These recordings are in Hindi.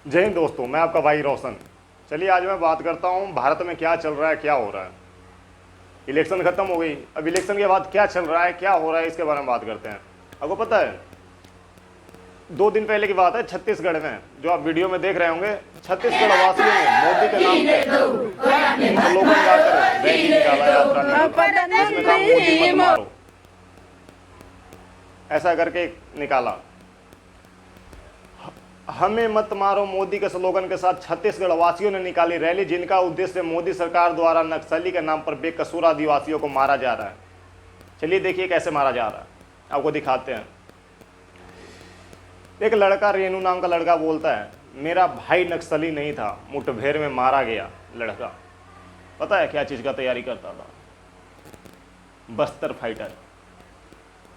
जय हिंद दोस्तों, मैं आपका भाई रोशन। चलिए आज मैं बात करता हूँ भारत में क्या चल रहा है, क्या हो रहा है। इलेक्शन खत्म हो गई, अब इलेक्शन के बाद क्या चल रहा है, क्या हो रहा है, इसके बारे में बात करते हैं। आपको पता है 2 दिन पहले की बात है, छत्तीसगढ़ में जो आप वीडियो में देख रहे होंगे, छत्तीसगढ़ वासियों ने मोदी के नाम पे स्लोगन गाकर रैली निकाला, यात्रा निकाला, जिसमें कहा मोदी मत मारो, ऐसा करके निकाला। हमें मत मारो मोदी के स्लोगन के साथ छत्तीसगढ़ वासियों ने निकाली रैली, जिनका उद्देश्य मोदी सरकार द्वारा नक्सली के नाम पर बेकसूर आदिवासियों को मारा जा रहा है। चलिए देखिए कैसे मारा जा रहा है, आपको दिखाते हैं। एक लड़का, रेनू नाम का लड़का, बोलता है मेरा भाई नक्सली नहीं था, मुठभेड़ में मारा गया। लड़का पता है क्या चीज़ का तैयारी करता था? बस्तर फाइटर।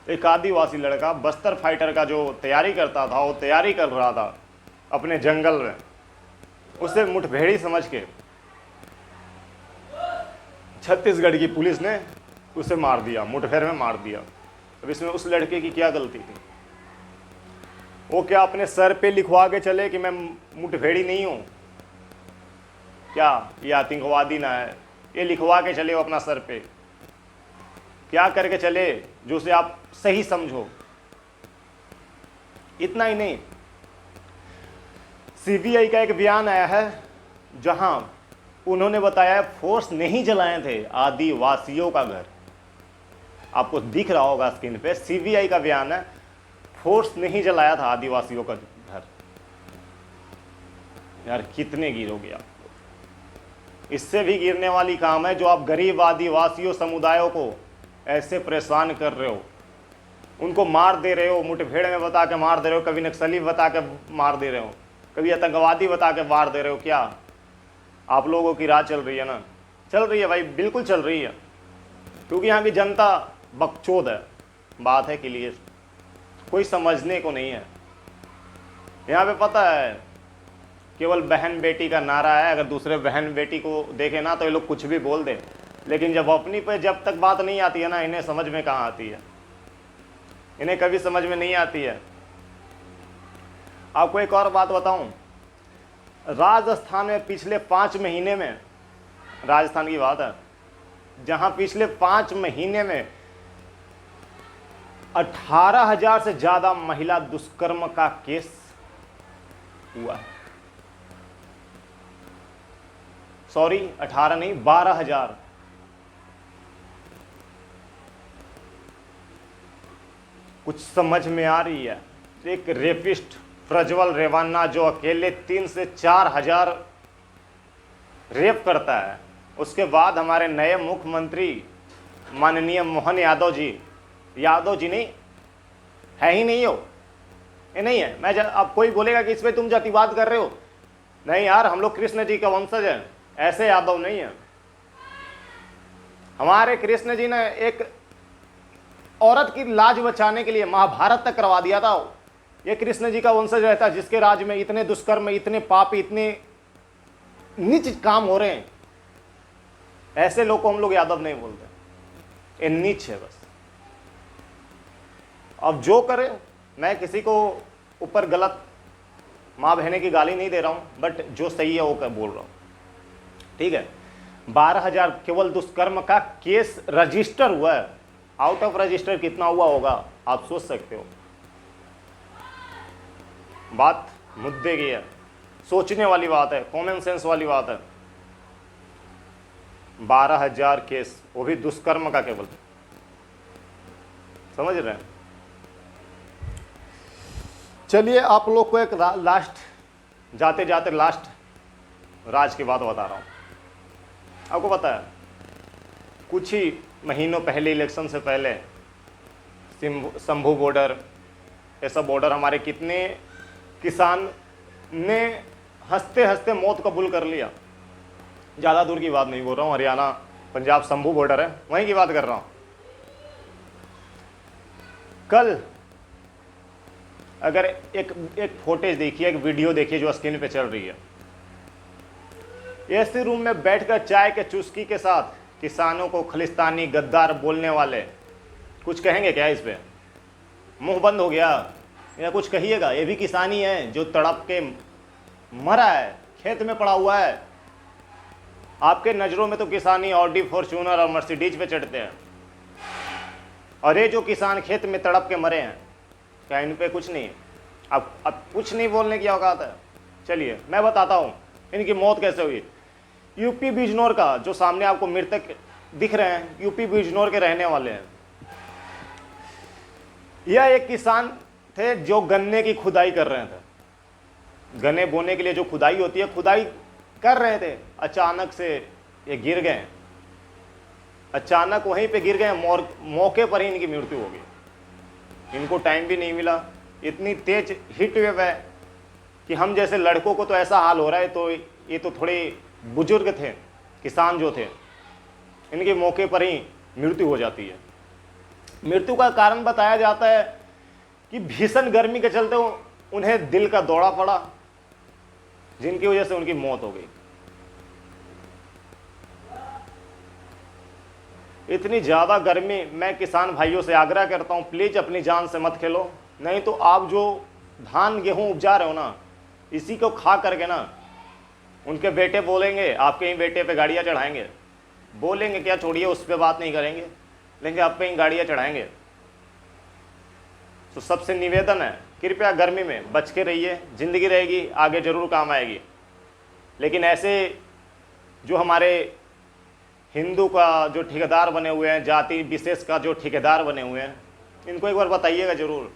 एक आदिवासी लड़का बस्तर फाइटर का जो तैयारी करता था, वो तैयारी कर रहा था अपने जंगल में। उसे मुठभेड़ी समझ के छत्तीसगढ़ की पुलिस ने उसे मार दिया, मुठभेड़ में मार दिया। अब इसमें उस लड़के की क्या गलती थी? वो क्या अपने सर पे लिखवा के चले कि मैं मुठभेड़ी नहीं हूं? क्या ये आतंकवादी ना है? ये लिखवा के चले वो अपना सर पे? क्या करके चले जो उसे आप सही समझो? इतना ही नहीं, सीबीआई का एक बयान आया है जहां उन्होंने बताया फोर्स नहीं जलाए थे आदिवासियों का घर। आपको दिख रहा होगा स्क्रीन पे, सीबीआई का बयान है, फोर्स नहीं जलाया था आदिवासियों का घर। यार कितने गिरोगे आप? इससे भी गिरने वाली काम है जो आप गरीब आदिवासियों समुदायों को ऐसे परेशान कर रहे हो, उनको मार दे रहे हो, मुठभेड़ में बता के मार दे रहे हो, कभी नक्सली बता के मार दे रहे हो, कभी आतंकवादी बता के मार दे रहे हो। क्या आप लोगों की राह चल रही है ना? चल रही है भाई, बिल्कुल चल रही है, क्योंकि यहाँ की जनता बकचोद है। बात है क्लियर, कोई समझने को नहीं है। यहाँ पे पता है केवल बहन बेटी का नारा है। अगर दूसरे बहन बेटी को देखे ना तो ये लोग कुछ भी बोल दे, लेकिन जब अपनी पे जब तक बात नहीं आती है ना, इन्हें समझ में कहाँ आती है, इन्हें कभी समझ में नहीं आती है। आपको एक और बात बताऊं, राजस्थान में पिछले 5 महीने में, राजस्थान की बात है, जहां पिछले 5 महीने में 18,000 से ज्यादा महिला दुष्कर्म का केस हुआ है। सॉरी, 18 नहीं, 12,000। कुछ समझ में आ रही है? एक रेपिस्ट प्रज्वल रेवन्ना जो अकेले 3 से 4 हजार रेप करता है, उसके बाद हमारे नए मुख्यमंत्री माननीय मोहन यादव जी नहीं है, ही नहीं हो, ये नहीं है। मैं अब कोई बोलेगा कि इस पे तुम जातिवाद कर रहे हो, नहीं यार, हम लोग कृष्ण जी का वंशज हैं, ऐसे यादव नहीं है। हमारे कृष्ण जी ने एक औरत की लाज बचाने के लिए महाभारत तक करवा दिया था। ये कृष्ण जी का वंशज रहता जिसके राज में इतने दुष्कर्म, इतने पाप, इतने नीच काम हो रहे हैं। ऐसे लोग को हम लोग यादव नहीं बोलते, ये नीच है बस। अब जो करे, मैं किसी को ऊपर गलत माँ बहने की गाली नहीं दे रहा हूं, बट जो सही है वो बोल रहा हूं, ठीक है। 12,000 केवल दुष्कर्म का केस रजिस्टर हुआ है। आउट ऑफ रजिस्टर कितना हुआ होगा आप सोच सकते हो। बात मुद्दे की है, सोचने वाली बात है, कॉमन सेंस वाली बात है। 12,000 केस, वो भी दुष्कर्म का केवल, समझ रहे हैं? चलिए आप लोग को एक लास्ट, जाते जाते लास्ट राज की बात बता रहा हूं। आपको पता है कुछ ही महीनों पहले, इलेक्शन से पहले, शंभू बॉर्डर, ये सब बॉर्डर हमारे कितने किसान ने हंसते हंसते मौत कबूल कर लिया। ज़्यादा दूर की बात नहीं बोल रहा हूँ, हरियाणा पंजाब शंभू बॉर्डर है, वहीं की बात कर रहा हूँ। कल अगर एक फुटेज देखिए, एक वीडियो देखिए जो स्क्रीन पे चल रही है, एसी रूम में बैठकर चाय के चुस्की के साथ किसानों को खलिस्तानी गद्दार बोलने वाले कुछ कहेंगे क्या? इस पे मुंह बंद हो गया, या कुछ कहिएगा? ये भी किसानी है जो तड़प के मरा है, खेत में पड़ा हुआ है। आपके नज़रों में तो किसानी ऑडी, फॉर्च्यूनर और मर्सिडीज पे चढ़ते हैं, और ये जो किसान खेत में तड़प के मरे हैं, क्या इन पे कुछ नहीं है? अब कुछ नहीं बोलने की औकात है? चलिए मैं बताता हूँ इनकी मौत कैसे हुई। यूपी बिजनौर का जो सामने आपको मृतक दिख रहे हैं, यूपी बिजनौर के रहने वाले हैं। यह एक किसान थे जो गन्ने की खुदाई कर रहे थे। गन्ने बोने के लिए जो खुदाई होती है, खुदाई कर रहे थे, अचानक से ये गिर गए। अचानक वहीं पे गिर गए, मौके पर ही इनकी मृत्यु हो गई। इनको टाइम भी नहीं मिला, इतनी तेज हीट वेव है कि हम जैसे लड़कों को तो ऐसा हाल हो रहा है, तो ये तो थोड़े बुजुर्ग थे, किसान जो थे, इनके मौके पर ही मृत्यु हो जाती है। मृत्यु का कारण बताया जाता है कि भीषण गर्मी के चलते उन्हें दिल का दौरा पड़ा, जिनकी वजह से उनकी मौत हो गई। इतनी ज़्यादा गर्मी, मैं किसान भाइयों से आग्रह करता हूँ, प्लीज़ अपनी जान से मत खेलो, नहीं तो आप जो धान गेहूँ उपजा रहे हो ना, इसी को खा करके ना उनके बेटे बोलेंगे, आपके ही बेटे पे गाड़ियाँ चढ़ाएंगे। बोलेंगे क्या, छोड़िए, उस पर बात नहीं करेंगे, लेकिन आप पे ही गाड़ियाँ चढ़ाएंगे। तो सबसे निवेदन है, कृपया गर्मी में बच के रहिए, ज़िंदगी रहेगी, आगे ज़रूर काम आएगी। लेकिन ऐसे जो हमारे हिंदू का जो ठेकेदार बने हुए हैं, जाति विशेष का जो ठेकेदार बने हुए हैं, इनको एक बार बताइएगा ज़रूर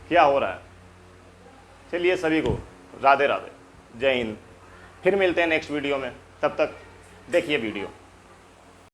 क्या हो रहा है। चलिए सभी को राधे राधे, जय हिंद। फिर मिलते हैं नेक्स्ट वीडियो में, तब तक देखिए वीडियो।